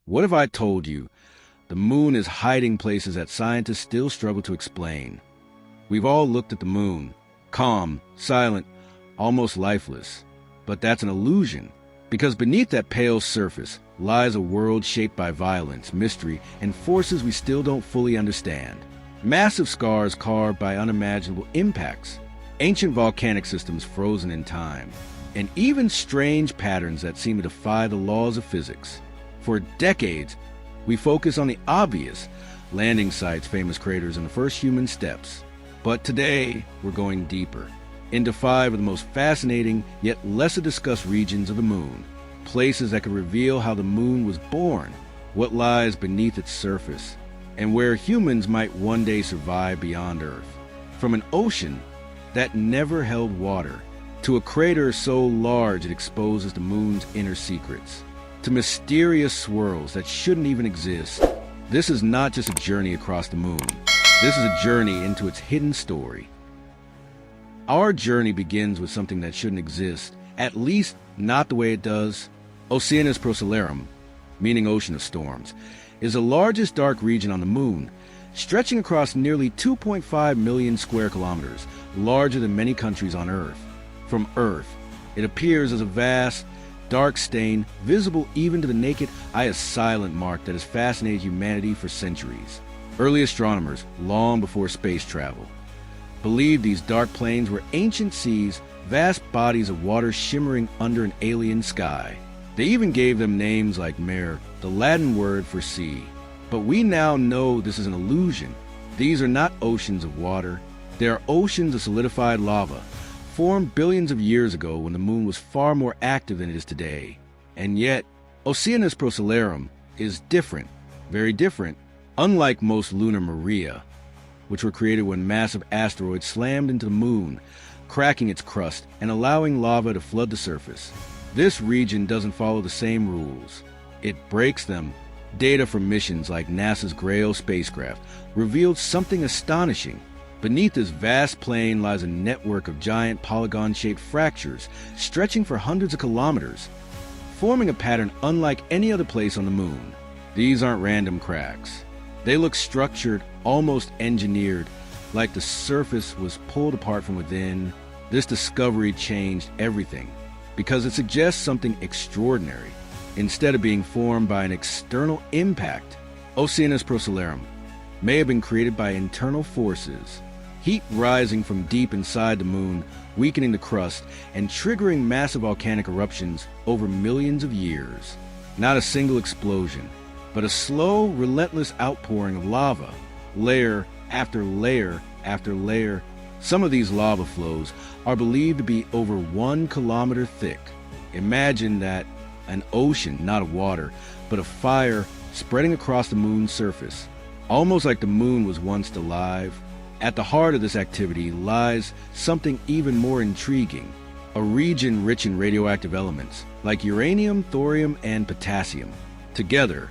What if I told you the moon is hiding places that scientists still struggle to explain? We've all looked at the moon, calm, silent, almost lifeless. But that's an illusion, because beneath that pale surface lies a world shaped by violence, mystery, and forces we still don't fully understand. Massive scars carved by unimaginable impacts, ancient volcanic systems frozen in time, and even strange patterns that seem to defy the laws of physics. For decades, we focus on the obvious, landing sites, famous craters, and the first human steps. But today, we're going deeper, into 5 of the most fascinating, yet lesser discussed regions of the moon. Places that could reveal how the moon was born, what lies beneath its surface, and where humans might one day survive beyond Earth. From an ocean that never held water, to a crater so large it exposes the moon's inner secrets, to mysterious swirls that shouldn't even exist. This is not just a journey across the moon. This is a journey into its hidden story. Our journey begins with something that shouldn't exist, at least not the way it does. Oceanus Procellarum, meaning ocean of storms, is the largest dark region on the moon, stretching across nearly 2.5 million square kilometers, larger than many countries on Earth. From Earth, it appears as a vast, dark stain, visible even to the naked eye, a silent mark that has fascinated humanity for centuries. Early astronomers, long before space travel, believed these dark plains were ancient seas, vast bodies of water shimmering under an alien sky. They even gave them names like mare, the Latin word for sea. But we now know this is an illusion. These are not oceans of water. They are oceans of solidified lava, formed billions of years ago when the moon was far more active than it is today. And yet, Oceanus Procellarum is different, very different, unlike most lunar maria, which were created when massive asteroids slammed into the moon, cracking its crust and allowing lava to flood the surface. This region doesn't follow the same rules. It breaks them. Data from missions like NASA's Grail spacecraft revealed something astonishing. Beneath this vast plain lies a network of giant polygon-shaped fractures stretching for hundreds of kilometers, forming a pattern unlike any other place on the moon. These aren't random cracks. They look structured, almost engineered, like the surface was pulled apart from within. This discovery changed everything, because it suggests something extraordinary. Instead of being formed by an external impact, Oceanus Procellarum may have been created by internal forces, heat rising from deep inside the moon, weakening the crust, and triggering massive volcanic eruptions over millions of years. Not a single explosion, but a slow, relentless outpouring of lava, layer after layer after layer. Some of these lava flows are believed to be over 1 kilometer thick. Imagine that, an ocean, not of water, but of fire spreading across the moon's surface, almost like the moon was once alive. At the heart of this activity lies something even more intriguing, a region rich in radioactive elements like uranium, thorium, and potassium. Together,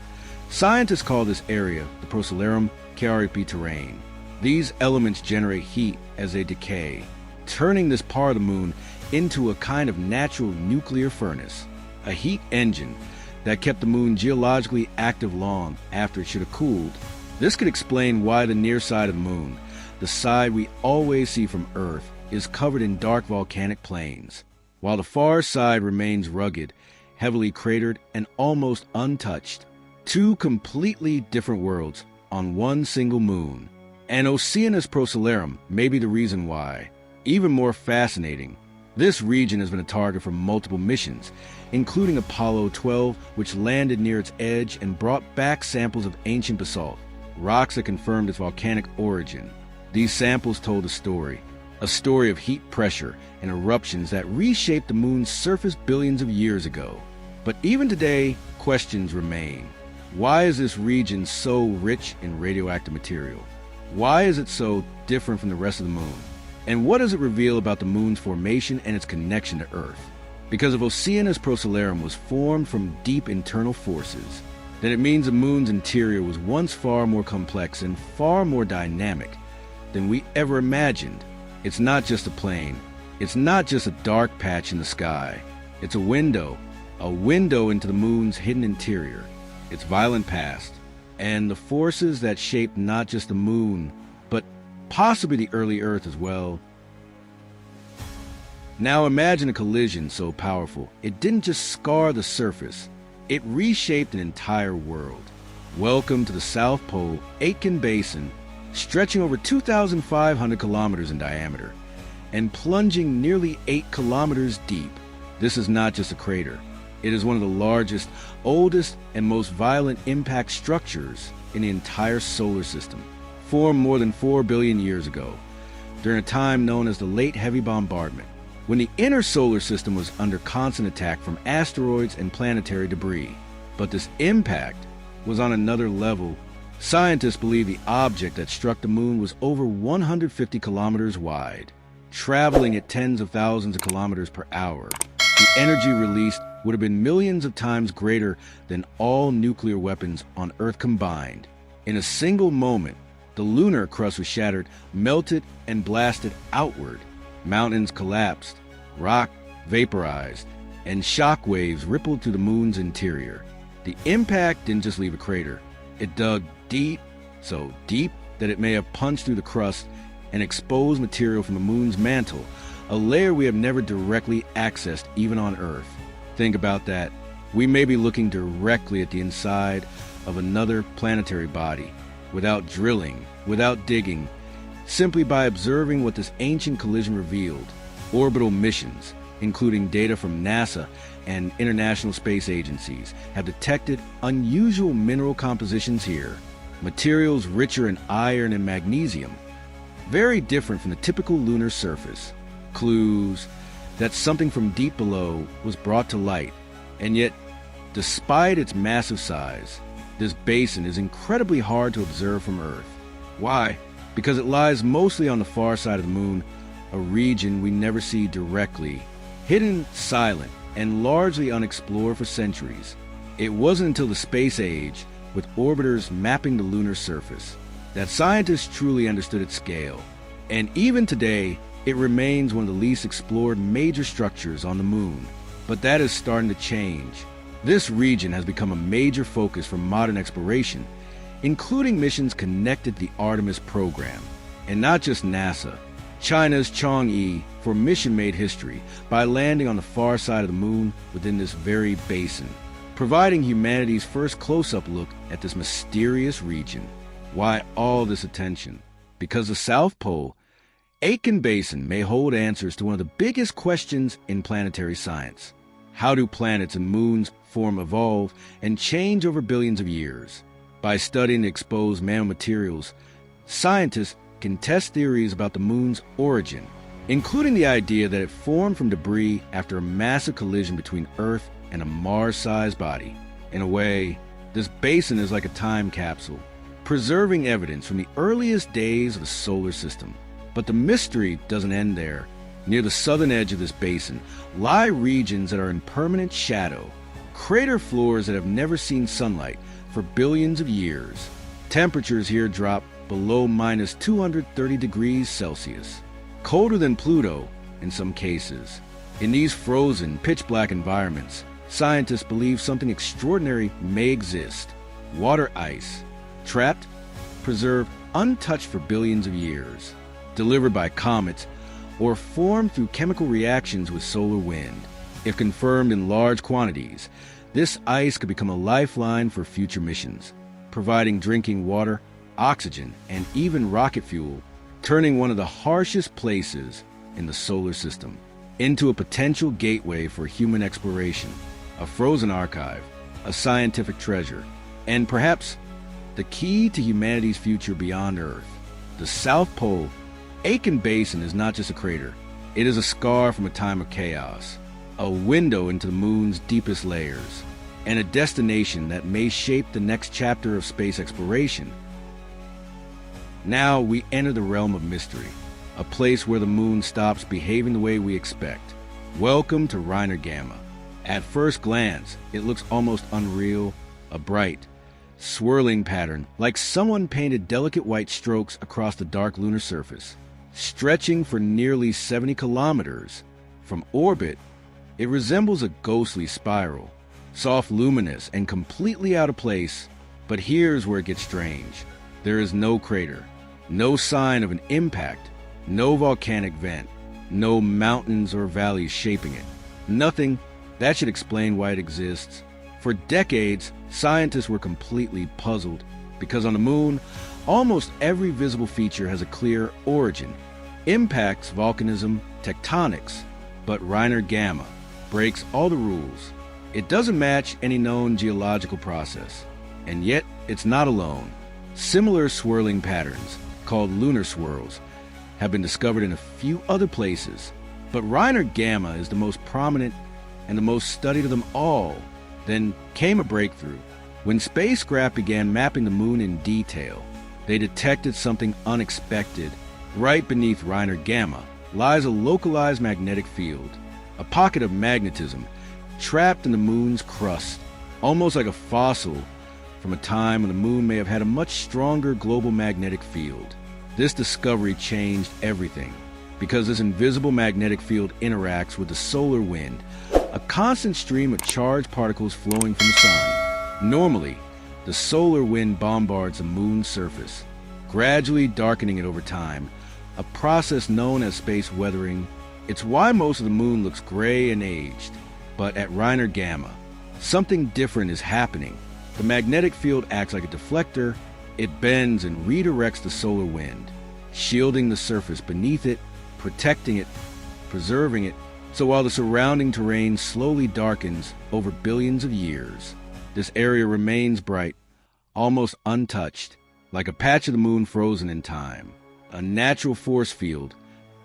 scientists call this area the Procellarum Crater terrain. These elements generate heat as they decay, turning this part of the moon into a kind of natural nuclear furnace, a heat engine that kept the moon geologically active long after it should have cooled. This could explain why the near side of the moon, the side we always see from Earth, is covered in dark volcanic plains, while the far side remains rugged, heavily cratered, and almost untouched. 2 completely different worlds on one single moon. And Oceanus Procellarum may be the reason why. Even more fascinating, this region has been a target for multiple missions, including Apollo 12, which landed near its edge and brought back samples of ancient basalt, rocks that confirmed its volcanic origin. These samples told a story of heat pressure and eruptions that reshaped the moon's surface billions of years ago. But even today, questions remain. Why is this region so rich in radioactive material? Why is it so different from the rest of the moon? And what does it reveal about the moon's formation and its connection to Earth? Because if Oceanus Procellarum was formed from deep internal forces, then it means the moon's interior was once far more complex and far more dynamic than we ever imagined. It's not just a plain. It's not just a dark patch in the sky. It's a window into the moon's hidden interior. its violent past, and the forces that shaped not just the moon, but possibly the early Earth as well. Now imagine a collision so powerful, it didn't just scar the surface, it reshaped an entire world. Welcome to the South Pole Aitken Basin, stretching over 2,500 kilometers in diameter and plunging nearly 8 kilometers deep. This is not just a crater. It is one of the largest, oldest, and most violent impact structures in the entire solar system, formed more than 4 billion years ago, during a time known as the Late Heavy Bombardment, when the inner solar system was under constant attack from asteroids and planetary debris. But this impact was on another level. Scientists believe the object that struck the moon was over 150 kilometers wide, traveling at tens of thousands of kilometers per hour. The energy released would have been millions of times greater than all nuclear weapons on Earth combined. In a single moment, the lunar crust was shattered, melted, and blasted outward. Mountains collapsed, rock vaporized, and shock waves rippled through the moon's interior. The impact didn't just leave a crater. It dug deep, so deep that it may have punched through the crust and exposed material from the moon's mantle, a layer we have never directly accessed even on Earth. Think about that. We may be looking directly at the inside of another planetary body, without drilling, without digging, simply by observing what this ancient collision revealed. Orbital missions, including data from NASA and international space agencies, have detected unusual mineral compositions here, materials richer in iron and magnesium, very different from the typical lunar surface. Clues that something from deep below was brought to light. And yet, despite its massive size, this basin is incredibly hard to observe from Earth. Why? Because it lies mostly on the far side of the moon, a region we never see directly, hidden, silent, and largely unexplored for centuries. It wasn't until the space age, with orbiters mapping the lunar surface, that scientists truly understood its scale. And even today, it remains one of the least explored major structures on the moon. But that is starting to change. This region has become a major focus for modern exploration, including missions connected to the Artemis program. And not just NASA. China's Chang'e for mission made history by landing on the far side of the moon within this very basin, providing humanity's first close-up look at this mysterious region. Why all this attention? Because the South Pole, Aitken Basin, may hold answers to one of the biggest questions in planetary science. How do planets and moons form, evolve, and change over billions of years? By studying the exposed nanomaterials, scientists can test theories about the moon's origin, including the idea that it formed from debris after a massive collision between Earth and a Mars-sized body. In a way, this basin is like a time capsule, preserving evidence from the earliest days of the solar system. But the mystery doesn't end there. Near the southern edge of this basin lie regions that are in permanent shadow, crater floors that have never seen sunlight for billions of years. Temperatures here drop below minus 230 degrees Celsius, colder than Pluto in some cases. In these frozen, pitch-black environments, scientists believe something extraordinary may exist. Water ice, trapped, preserved, untouched for billions of years, delivered by comets, or formed through chemical reactions with solar wind. If confirmed in large quantities, this ice could become a lifeline for future missions, providing drinking water, oxygen, and even rocket fuel, turning one of the harshest places in the solar system into a potential gateway for human exploration, a frozen archive, a scientific treasure, and perhaps the key to humanity's future beyond Earth. The South Pole, Aitken Basin, is not just a crater. It is a scar from a time of chaos, a window into the moon's deepest layers, and a destination that may shape the next chapter of space exploration. Now we enter the realm of mystery, a place where the moon stops behaving the way we expect. Welcome to Reiner Gamma. At first glance, it looks almost unreal, a bright, swirling pattern, like someone painted delicate white strokes across the dark lunar surface, stretching for nearly 70 kilometers. From orbit, it resembles a ghostly spiral, soft, luminous, and completely out of place. But here's where it gets strange. There is no crater, no sign of an impact, no volcanic vent, no mountains or valleys shaping it. Nothing that should explain why it exists. For decades, scientists were completely puzzled because on the moon, almost every visible feature has a clear origin. Impacts, volcanism, tectonics. But Reiner Gamma breaks all the rules. It doesn't match any known geological process. And yet, it's not alone. Similar swirling patterns, called lunar swirls, have been discovered in a few other places. But Reiner Gamma is the most prominent and the most studied of them all. Then came a breakthrough. When spacecraft began mapping the moon in detail, they detected something unexpected. Right beneath Reiner Gamma lies a localized magnetic field, a pocket of magnetism trapped in the moon's crust, almost like a fossil from a time when the moon may have had a much stronger global magnetic field. This discovery changed everything, because this invisible magnetic field interacts with the solar wind, a constant stream of charged particles flowing from the sun. Normally, the solar wind bombards the moon's surface, gradually darkening it over time, a process known as space weathering. It's why most of the moon looks gray and aged. But at Reiner Gamma, something different is happening. The magnetic field acts like a deflector. It bends and redirects the solar wind, shielding the surface beneath it, protecting it, preserving it. So while the surrounding terrain slowly darkens over billions of years, this area remains bright, almost untouched, like a patch of the moon frozen in time. A natural force field,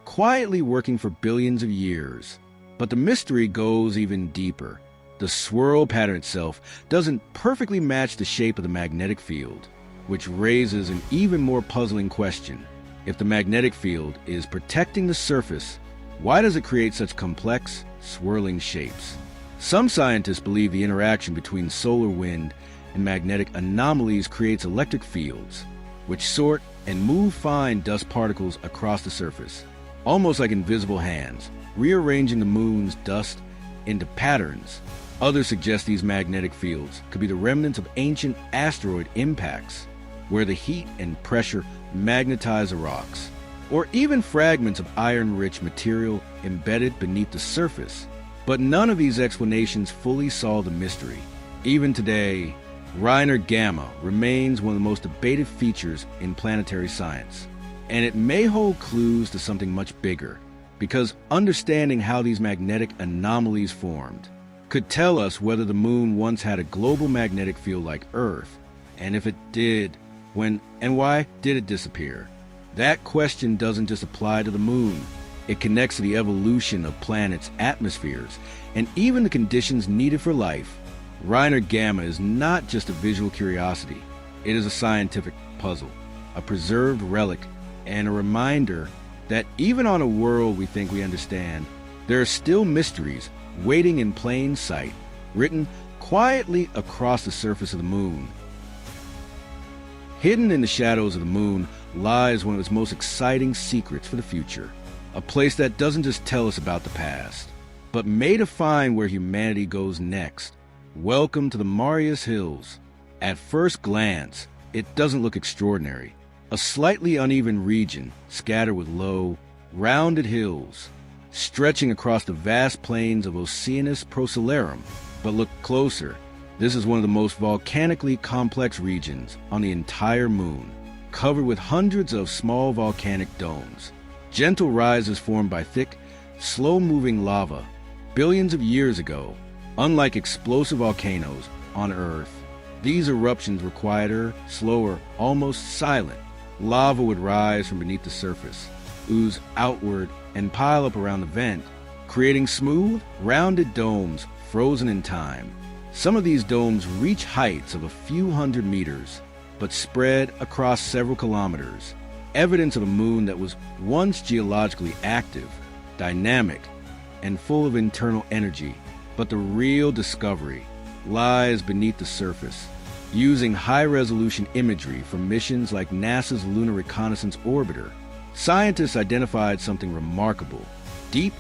quietly working for billions of years. But the mystery goes even deeper. The swirl pattern itself doesn't perfectly match the shape of the magnetic field, which raises an even more puzzling question. If the magnetic field is protecting the surface, why does it create such complex, swirling shapes? Some scientists believe the interaction between solar wind and magnetic anomalies creates electric fields, which sort and move fine dust particles across the surface, almost like invisible hands, rearranging the moon's dust into patterns. Others suggest these magnetic fields could be the remnants of ancient asteroid impacts, where the heat and pressure magnetize the rocks, or even fragments of iron-rich material embedded beneath the surface. But none of these explanations fully solve the mystery. Even today, Reiner Gamma remains one of the most debated features in planetary science, and it may hold clues to something much bigger, because understanding how these magnetic anomalies formed could tell us whether the moon once had a global magnetic field like Earth, and if it did, when and why did it disappear? That question doesn't just apply to the moon. It connects to the evolution of planets' atmospheres and even the conditions needed for life. Reiner Gamma is not just a visual curiosity. It is a scientific puzzle, a preserved relic, and a reminder that even on a world we think we understand, there are still mysteries waiting in plain sight, written quietly across the surface of the moon. Hidden in the shadows of the moon lies one of its most exciting secrets for the future, a place that doesn't just tell us about the past, but may define where humanity goes next. Welcome to the Marius Hills. At first glance, it doesn't look extraordinary. A slightly uneven region, scattered with low, rounded hills, stretching across the vast plains of Oceanus Procellarum. But look closer. This is one of the most volcanically complex regions on the entire moon, covered with hundreds of small volcanic domes. Gentle rises formed by thick, slow-moving lava. Billions of years ago, unlike explosive volcanoes on Earth, these eruptions were quieter, slower, almost silent. Lava would rise from beneath the surface, ooze outward, and pile up around the vent, creating smooth, rounded domes frozen in time. Some of these domes reach heights of a few hundred meters, but spread across several kilometers, evidence of a moon that was once geologically active, dynamic, and full of internal energy. But the real discovery lies beneath the surface. Using high-resolution imagery from missions like NASA's Lunar Reconnaissance Orbiter, scientists identified something remarkable: deep,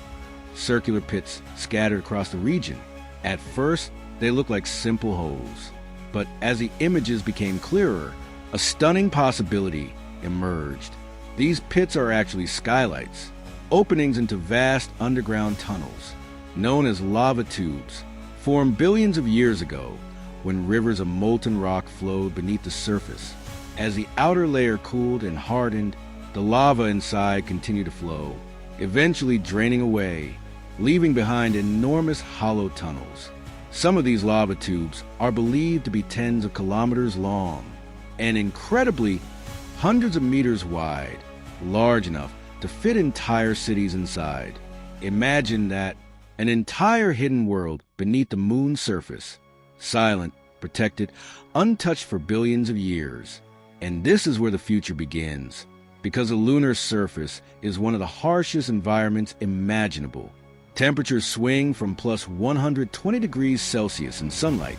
circular pits scattered across the region. At first, they look like simple holes. But as the images became clearer, a stunning possibility emerged. These pits are actually skylights, openings into vast underground tunnels, known as lava tubes, formed billions of years ago when rivers of molten rock flowed beneath the surface. As the outer layer cooled and hardened, the lava inside continued to flow, eventually draining away, leaving behind enormous hollow tunnels. Some of these lava tubes are believed to be tens of kilometers long and incredibly hundreds of meters wide, large enough to fit entire cities inside. Imagine that, an entire hidden world beneath the moon's surface, silent, protected, untouched for billions of years. And this is where the future begins, because the lunar surface is one of the harshest environments imaginable. Temperatures swing from plus 120 degrees Celsius in sunlight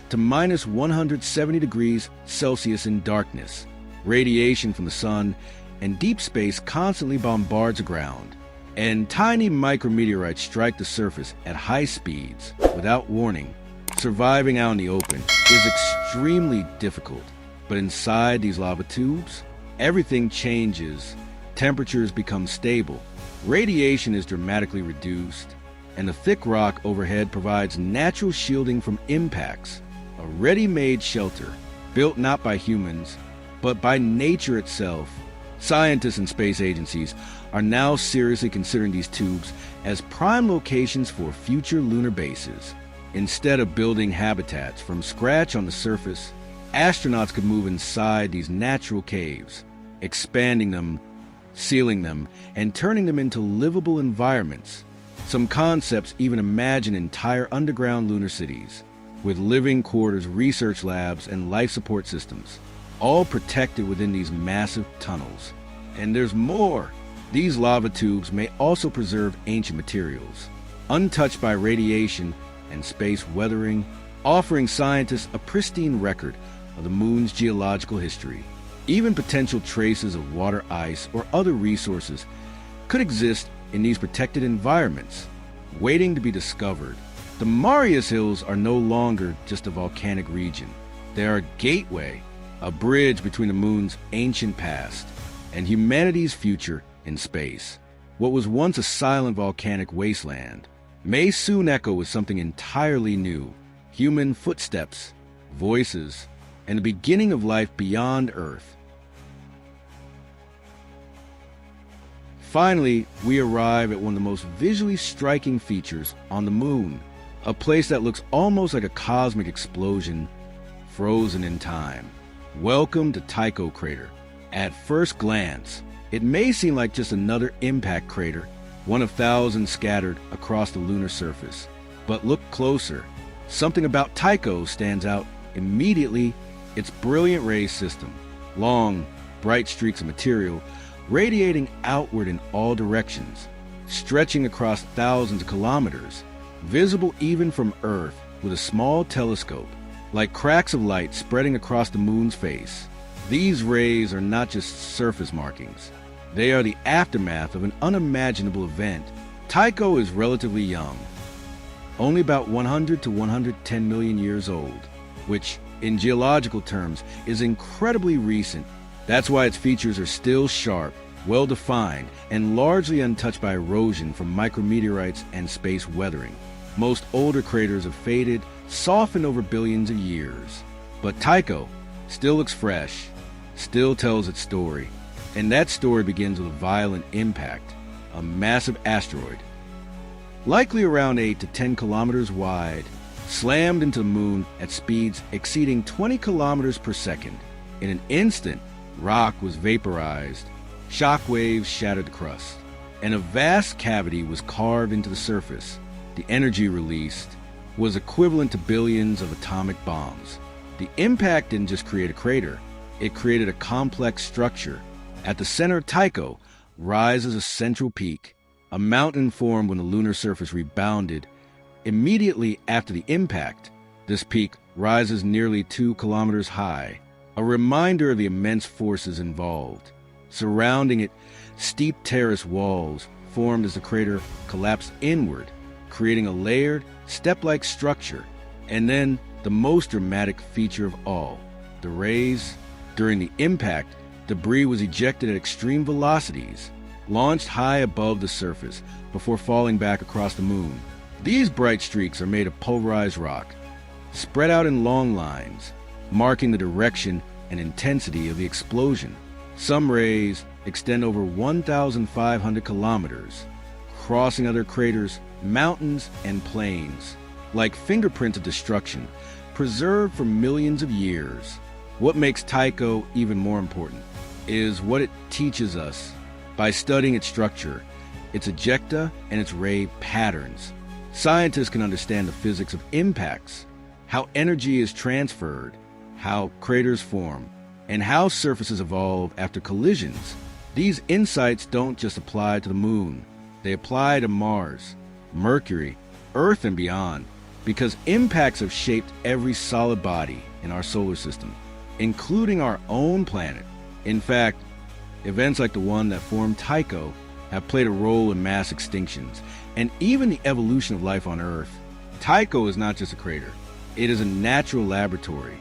to minus 170 degrees Celsius in darkness. Radiation from the sun and deep space constantly bombards the ground, and tiny micrometeorites strike the surface at high speeds without warning. Surviving out in the open is extremely difficult, but inside these lava tubes, everything changes. Temperatures become stable, radiation is dramatically reduced, and the thick rock overhead provides natural shielding from impacts, a ready-made shelter built not by humans, but by nature itself. Scientists and space agencies are now seriously considering these tubes as prime locations for future lunar bases. Instead of building habitats from scratch on the surface, astronauts could move inside these natural caves, expanding them, sealing them, and turning them into livable environments. Some concepts even imagine entire underground lunar cities, with living quarters, research labs, and life support systems, all protected within these massive tunnels. And there's more! These lava tubes may also preserve ancient materials, untouched by radiation and space weathering, offering scientists a pristine record of the moon's geological history. Even potential traces of water, ice, or other resources could exist in these protected environments, waiting to be discovered. The Marius Hills are no longer just a volcanic region. They are a gateway, a bridge between the moon's ancient past and humanity's future in space. What was once a silent volcanic wasteland may soon echo with something entirely new: human footsteps, voices, and the beginning of life beyond Earth. Finally, we arrive at one of the most visually striking features on the moon, a place that looks almost like a cosmic explosion frozen in time. Welcome to Tycho Crater. At first glance, it may seem like just another impact crater, one of thousands scattered across the lunar surface. But look closer. Something about Tycho stands out immediately: its brilliant ray system, long, bright streaks of material radiating outward in all directions, stretching across thousands of kilometers, visible even from Earth with a small telescope, like cracks of light spreading across the moon's face. These rays are not just surface markings. They are the aftermath of an unimaginable event. Tycho is relatively young, only about 100 to 110 million years old, which, in geological terms, is incredibly recent. That's why its features are still sharp, well-defined, and largely untouched by erosion from micrometeorites and space weathering. Most older craters have faded, softened over billions of years. But Tycho still looks fresh, still tells its story. And that story begins with a violent impact, a massive asteroid, likely around 8 to 10 kilometers wide, slammed into the moon at speeds exceeding 20 kilometers per second. In an instant, rock was vaporized, shock waves shattered the crust, and a vast cavity was carved into the surface. The energy released was equivalent to billions of atomic bombs. The impact didn't just create a crater, it created a complex structure. At the center of Tycho rises a central peak, a mountain formed when the lunar surface rebounded. Immediately after the impact, this peak rises nearly 2 kilometers high, a reminder of the immense forces involved. Surrounding it, steep terrace walls formed as the crater collapsed inward, creating a layered, step-like structure. And then, the most dramatic feature of all, the rays. During the impact, debris was ejected at extreme velocities, launched high above the surface before falling back across the moon. These bright streaks are made of pulverized rock, spread out in long lines, marking the direction and intensity of the explosion. Some rays extend over 1,500 kilometers, crossing other craters, mountains, and plains, like fingerprints of destruction, preserved for millions of years. What makes Tycho even more important is what it teaches us. By studying its structure, its ejecta, and its ray patterns, scientists can understand the physics of impacts, how energy is transferred, how craters form, and how surfaces evolve after collisions. These insights don't just apply to the moon. They apply to Mars, Mercury, Earth, and beyond, because impacts have shaped every solid body in our solar system, including our own planet. In fact, events like the one that formed Tycho have played a role in mass extinctions and even the evolution of life on Earth. Tycho is not just a crater. It is a natural laboratory,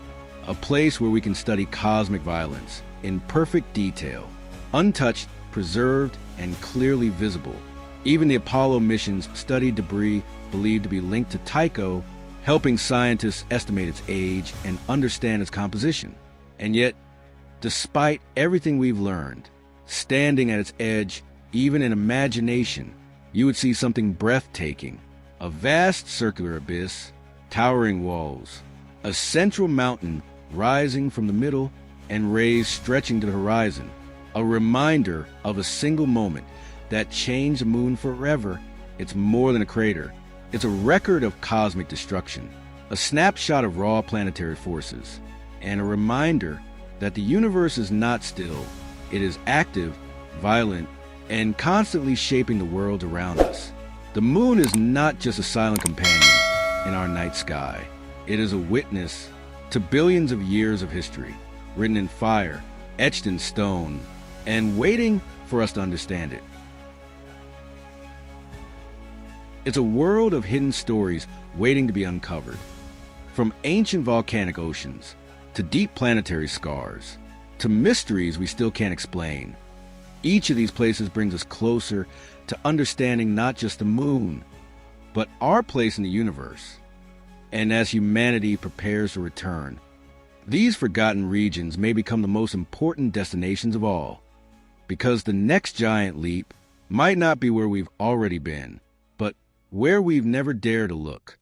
a place where we can study cosmic violence in perfect detail, untouched, preserved, and clearly visible. Even the Apollo missions studied debris believed to be linked to Tycho, helping scientists estimate its age and understand its composition. And yet, despite everything we've learned, standing at its edge, even in imagination, you would see something breathtaking. A vast circular abyss, towering walls, a central mountain rising from the middle, and rays stretching to the horizon. A reminder of a single moment that changed the moon forever. It's more than a crater. It's a record of cosmic destruction, a snapshot of raw planetary forces, and a reminder that the universe is not still. It is active, violent, and constantly shaping the world around us. The moon is not just a silent companion in our night sky. It is a witness to billions of years of history, written in fire, etched in stone, and waiting for us to understand it. It's a world of hidden stories waiting to be uncovered. From ancient volcanic oceans, to deep planetary scars, to mysteries we still can't explain. Each of these places brings us closer to understanding not just the moon, but our place in the universe. And as humanity prepares to return, these forgotten regions may become the most important destinations of all, because the next giant leap might not be where we've already been, but where we've never dared to look.